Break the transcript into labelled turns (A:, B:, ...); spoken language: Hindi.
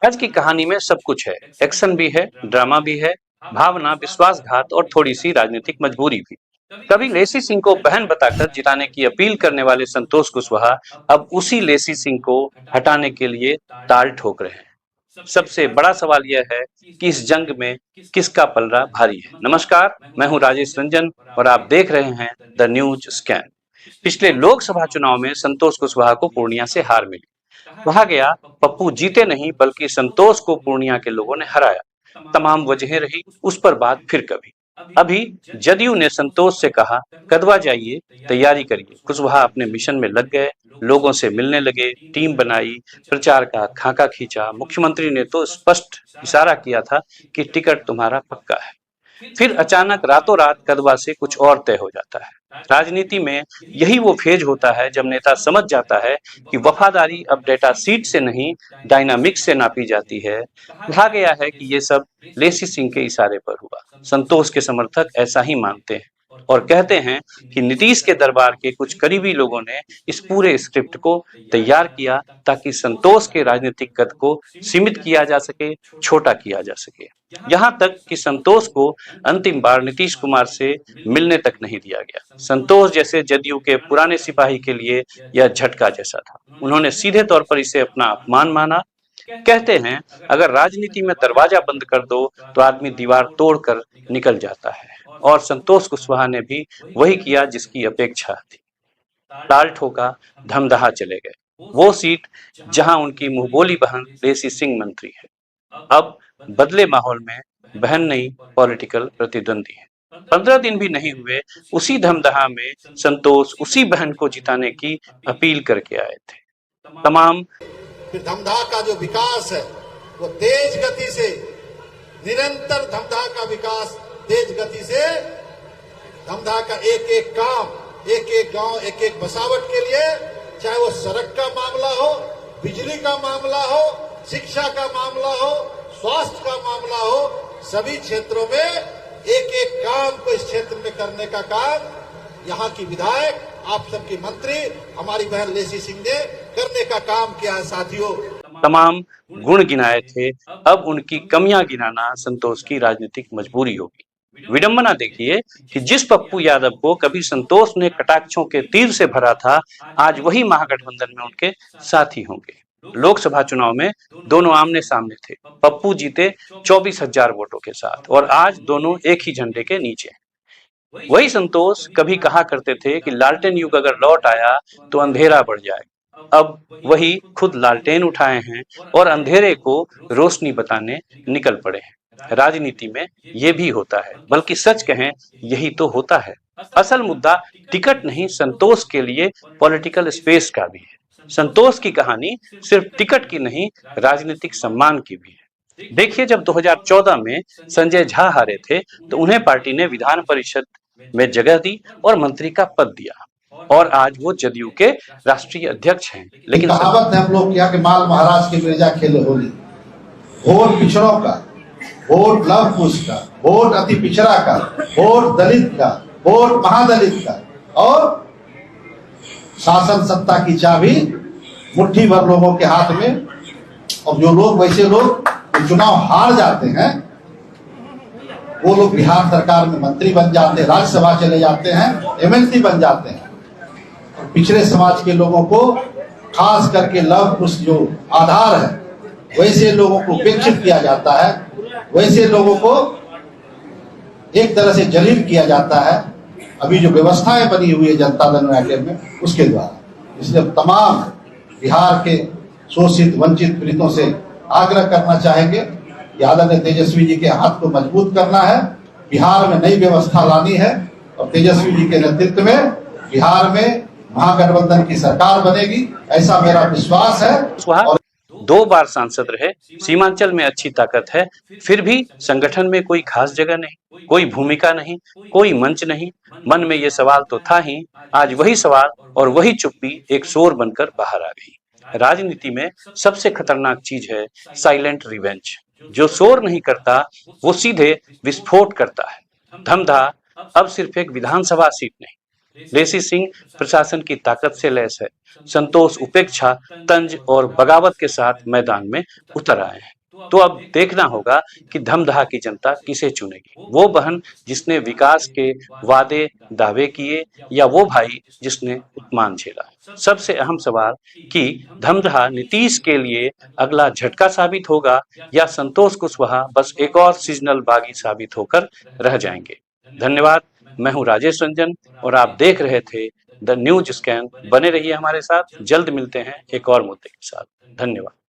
A: आज की कहानी में सब कुछ है, एक्शन भी है, ड्रामा भी है, भावना, विश्वासघात और थोड़ी सी राजनीतिक मजबूरी भी। कभी लेसी सिंह को बहन बताकर जिताने की अपील करने वाले संतोष कुशवाहा अब उसी लेसी सिंह को हटाने के लिए ताल ठोक रहे हैं। सबसे बड़ा सवाल यह है कि इस जंग में किसका पलड़ा भारी है। नमस्कार, मैं हूं राजेश रंजन और आप देख रहे हैं द न्यूज स्कैन। पिछले लोकसभा चुनाव में संतोष कुशवाहा को पूर्णिया से हार मिली। कहा गया पप्पू जीते नहीं बल्कि संतोष को पूर्णिया के लोगों ने हराया। तमाम वजहें रही, उस पर बात फिर कभी। अभी जदयू ने संतोष से कहा कदवा जाइए, तैयारी करिए। कुशवाहा अपने मिशन में लग गए, लोगों से मिलने लगे, टीम बनाई, प्रचार का खाका खींचा। मुख्यमंत्री ने तो स्पष्ट इशारा किया था कि टिकट तुम्हारा पक्का है। फिर अचानक रातों रात कदवा से कुछ और तय हो जाता है। राजनीति में यही वो फेज होता है जब नेता समझ जाता है कि वफादारी अब डेटा सीट से नहीं, डायनामिक्स से नापी जाती है। कहा गया है कि ये सब लेसी सिंह के इशारे पर हुआ। संतोष के समर्थक ऐसा ही मानते हैं और कहते हैं कि नीतीश के दरबार के कुछ करीबी लोगों ने इस पूरे स्क्रिप्ट को तैयार किया ताकि संतोष के राजनीतिक कद को सीमित किया जा सके, छोटा किया जा सके। यहाँ तक कि संतोष को अंतिम बार नीतीश कुमार से मिलने तक नहीं दिया गया। संतोष जैसे जदयू के पुराने सिपाही के लिए यह झटका जैसा था। उन्होंने सीधे तौर पर इसे अपना अपमान माना। कहते हैं अगर राजनीति में दरवाजा बंद कर दो तो आदमी दीवार तोड़कर निकल जाता है, और संतोष कुशवाहा ने भी वही किया जिसकी अपेक्षा थी। ताल ठोका, धमदहा चले गए। वो सीट जहां उनकी मुंहबोली बहन लेसी सिंह मंत्री है, अब बदले माहौल में बहन नहीं, पॉलिटिकल प्रतिद्वंदी है। 15 दिन भी नहीं हुए, उसी धमदहा में संतोष उसी बहन को जिताने की अपील करके आए थे। तमाम
B: धमदहा का जो विकास है वो तेज गति से, निरंतर धमदहा का विकास तेज गति से, धमदहा का एक एक काम, एक एक गांव, एक एक बसावट के लिए, चाहे वो सड़क का मामला हो, बिजली का मामला हो, शिक्षा का मामला हो, स्वास्थ्य का मामला हो, सभी क्षेत्रों में एक एक काम को इस क्षेत्र में करने का काम यहाँ की विधायक, आप सबकी मंत्री, हमारी बहन लेसी सिंह ने करने का काम किया है। साथियों,
A: तमाम गुण गिनाए थे, अब उनकी कमियां गिनाना संतोष की राजनीतिक मजबूरी होगी। विडंबना देखिए कि जिस पप्पू यादव को कभी संतोष ने कटाक्षों के तीर से भरा था, आज वही महागठबंधन में उनके साथी होंगे। लोकसभा चुनाव में दोनों आमने सामने थे। पप्पू जीते 24,000 वोटों के साथ और आज दोनों एक ही झंडे के नीचे हैं। वही संतोष कभी कहा करते थे कि लालटेन युग अगर लौट आया तो अंधेरा बढ़ जाएगा। अब वही खुद लालटेन उठाए हैं और अंधेरे को रोशनी बताने निकल पड़े हैं। राजनीति में ये भी होता है, बल्कि सच कहें यही तो होता है। असल मुद्दा टिकट नहीं, संतोष के लिए पॉलिटिकल स्पेस का भी है। संतोष की कहानी सिर्फ टिकट की नहीं, राजनीतिक सम्मान की भी है। देखिए, जब 2014 में संजय झा हारे थे तो उन्हें पार्टी ने विधान परिषद में जगह दी और मंत्री का पद दिया, और आज वो जदयू के राष्ट्रीय अध्यक्ष हैं।
B: लेकिन कहावत है हम लोग क्या कि माल महाराज की मिर्जा खेले होली। वोट पिछड़ों का, वोट लव कुश का, वोट अति पिछड़ा का, वोट दलित का, वोट महादलित का, और शासन सत्ता की चाबी मुट्ठी भर लोगों के हाथ में। और जो लोग, वैसे लोग चुनाव हार जाते हैं, वो लोग बिहार सरकार में मंत्री बन जाते हैं, राज्यसभा चले जाते हैं, एमएलसी बन जाते हैं। और पिछड़े समाज के लोगों को, खास करके लव कुश जो आधार है, वैसे लोगों को उपेक्षित किया जाता है, वैसे लोगों को एक तरह से जलील किया जाता है। अभी जो व्यवस्थाएं बनी हुई है जनता दल यूनाइटेड में, उसके द्वारा। इसलिए तमाम बिहार के शोषित वंचित पीड़ितों से आग्रह करना चाहेंगे कि आदरणीय तेजस्वी जी के हाथ को मजबूत करना है, बिहार में नई व्यवस्था लानी है, और तेजस्वी जी के नेतृत्व में बिहार में महागठबंधन की सरकार बनेगी, ऐसा मेरा विश्वास है। और
A: 2 बार सांसद रहे, सीमांचल में अच्छी ताकत है, फिर भी संगठन में कोई खास जगह नहीं, कोई भूमिका नहीं, कोई मंच नहीं। मन में ये सवाल तो था ही, आज वही सवाल और वही चुप्पी एक शोर बनकर बाहर आ गई। राजनीति में सबसे खतरनाक चीज है साइलेंट रिवेंज। जो शोर नहीं करता वो सीधे विस्फोट करता है। धमधा अब सिर्फ एक विधानसभा सीट नहीं, लेसी सिंह प्रशासन की ताकत से लैस है। संतोष उपेक्षा, तंज और बगावत के साथ मैदान में उतर आए हैं। तो अब देखना होगा कि धमदाहा की जनता किसे चुनेगी। वो बहन जिसने विकास के वादे दावे किए या वो भाई जिसने अपमान झेला। सबसे अहम सवाल कि धमदाहा नीतीश के लिए अगला झटका साबित होगा या संतोष कुशवाहा बस एक और सीजनल बागी साबित होकर रह जाएंगे। धन्यवाद। मैं हूं राजेश रंजन और आप देख रहे थे द न्यूज स्कैन। बने रहिए हमारे साथ। जल्द मिलते हैं एक और मुद्दे के साथ। धन्यवाद।